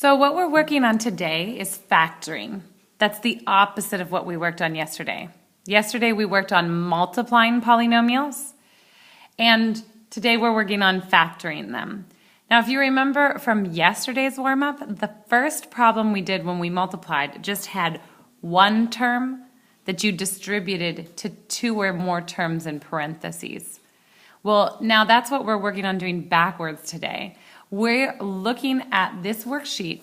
So what we're working on today is factoring. That's the opposite of what we worked on yesterday. Yesterday we worked on multiplying polynomials, and today we're working on factoring them. Now, if you remember from yesterday's warm-up, the first problem we did when we multiplied just had one term that you distributed to two or more terms in parentheses. Well, now that's what we're working on doing backwards today. We're looking at this worksheet.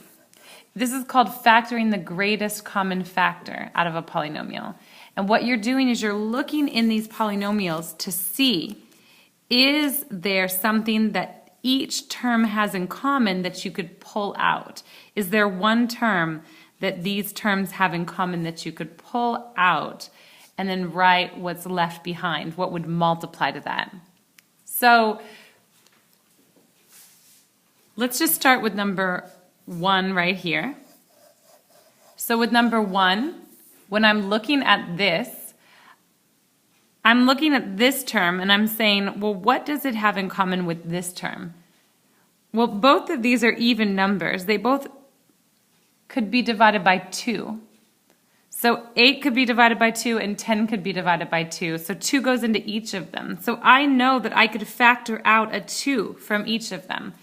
This is called factoring the greatest common factor out of a polynomial. And what you're doing is you're looking in these polynomials to see, is there something that each term has in common that you could pull out? Is there one term that these terms have in common that you could pull out and then write what's left behind? What would multiply to that? So let's just start with number 1 right here. So with number 1, when I'm looking at this, I'm looking at this term and I'm saying, well, what does it have in common with this term? Well, both of these are even numbers. They both could be divided by 2. So 8 could be divided by 2 and 10 could be divided by 2. So 2 goes into each of them. So I know that I could factor out a 2 from each of them,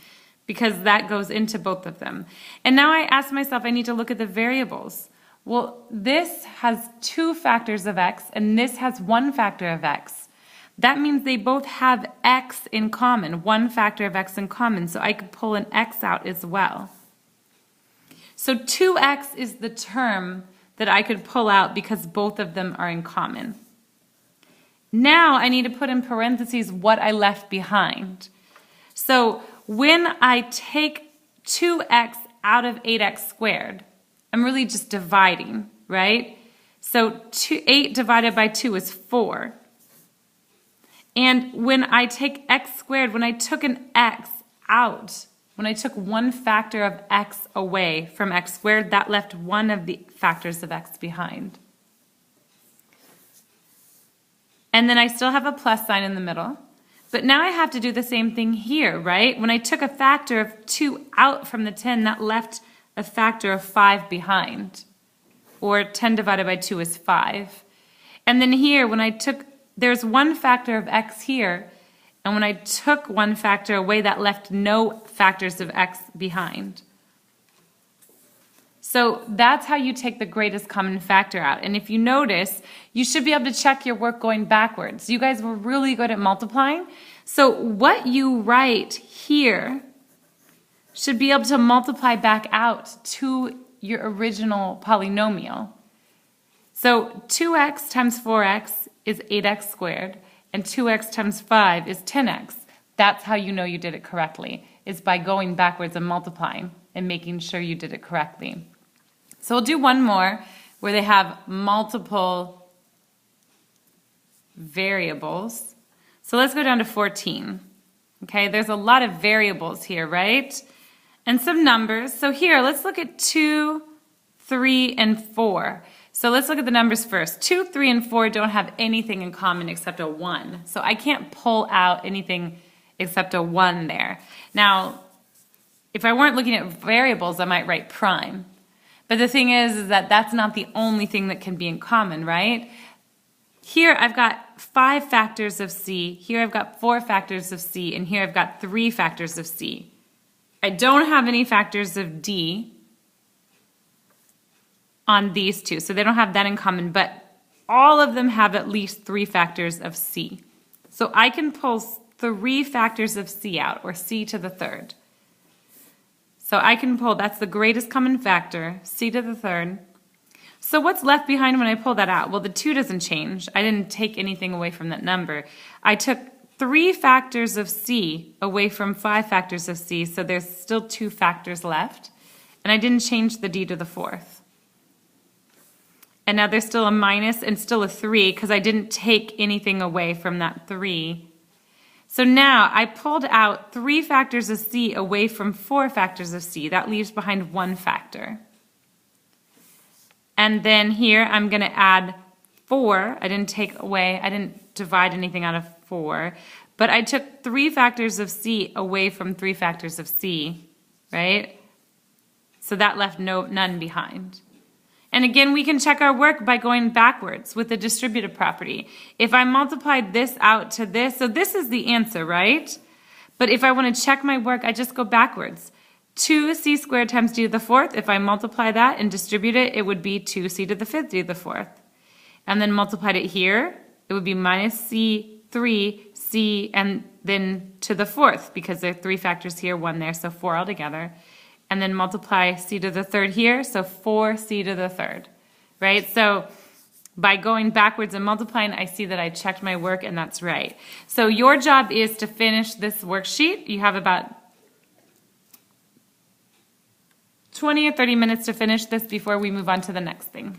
because that goes into both of them. And now I ask myself, I need to look at the variables. Well, this has 2 factors of x, and this has 1 factor of x. That means they both have x in common, 1 factor of x in common, so I could pull an x out as well. So 2x is the term that I could pull out because both of them are in common. Now I need to put in parentheses what I left behind. So when I take 2x out of 8x squared, I'm really just dividing, right? So 8 divided by 2 is 4. And when I take x squared, when I took an x out, when I took 1 factor of x away from x squared, that left 1 of the factors of x behind. And then I still have a plus sign in the middle. But now I have to do the same thing here, right? When I took a factor of 2 out from the 10, that left a factor of 5 behind. Or 10 divided by 2 is 5. And then here, when I took, there's 1 factor of x here, and when I took 1 factor away, that left no factors of x behind. So that's how you take the greatest common factor out. And if you notice, you should be able to check your work going backwards. You guys were really good at multiplying. So what you write here should be able to multiply back out to your original polynomial. So 2x times 4x is 8x squared, and 2x times 5 is 10x. That's how you know you did it correctly, is by going backwards and multiplying and making sure you did it correctly. So we'll do one more where they have multiple variables. So let's go down to 14. Okay, there's a lot of variables here, right? And some numbers. So here, let's look at 2, 3, and 4. So let's look at the numbers first. 2, 3, and 4 don't have anything in common except a 1. So I can't pull out anything except a 1 there. Now, if I weren't looking at variables, I might write prime. But the thing is that that's not the only thing that can be in common, right? Here I've got 5 factors of c, here I've got 4 factors of c, and here I've got 3 factors of c. I don't have any factors of d on these two, so they don't have that in common, but all of them have at least 3 factors of c. So I can pull 3 factors of c out, or c to the third. So I can pull, that's the greatest common factor, c to the third. So what's left behind when I pull that out? Well, the 2 doesn't change. I didn't take anything away from that number. I took 3 factors of c away from 5 factors of c, so there's still 2 factors left. And I didn't change the d to the 4th. And now there's still a minus and still a 3 because I didn't take anything away from that 3. So now I pulled out 3 factors of c away from 4 factors of c. That leaves behind 1 factor. And then here I'm going to add 4. I didn't divide anything out of 4. But I took 3 factors of c away from 3 factors of c, right? So that left none behind. And again, we can check our work by going backwards with the distributive property. If I multiplied this out to this, so this is the answer, right? But if I want to check my work, I just go backwards. 2c squared times d to the fourth, if I multiply that and distribute it, it would be 2c to the fifth d to the fourth. And then multiplied it here, it would be minus c, 3c, and then to the fourth, because there are 3 factors here, 1 there, so 4 altogether. And then multiply c to the third here, so 4c to the third, right? So by going backwards and multiplying, I see that I checked my work, and that's right. So your job is to finish this worksheet. You have about 20 or 30 minutes to finish this before we move on to the next thing.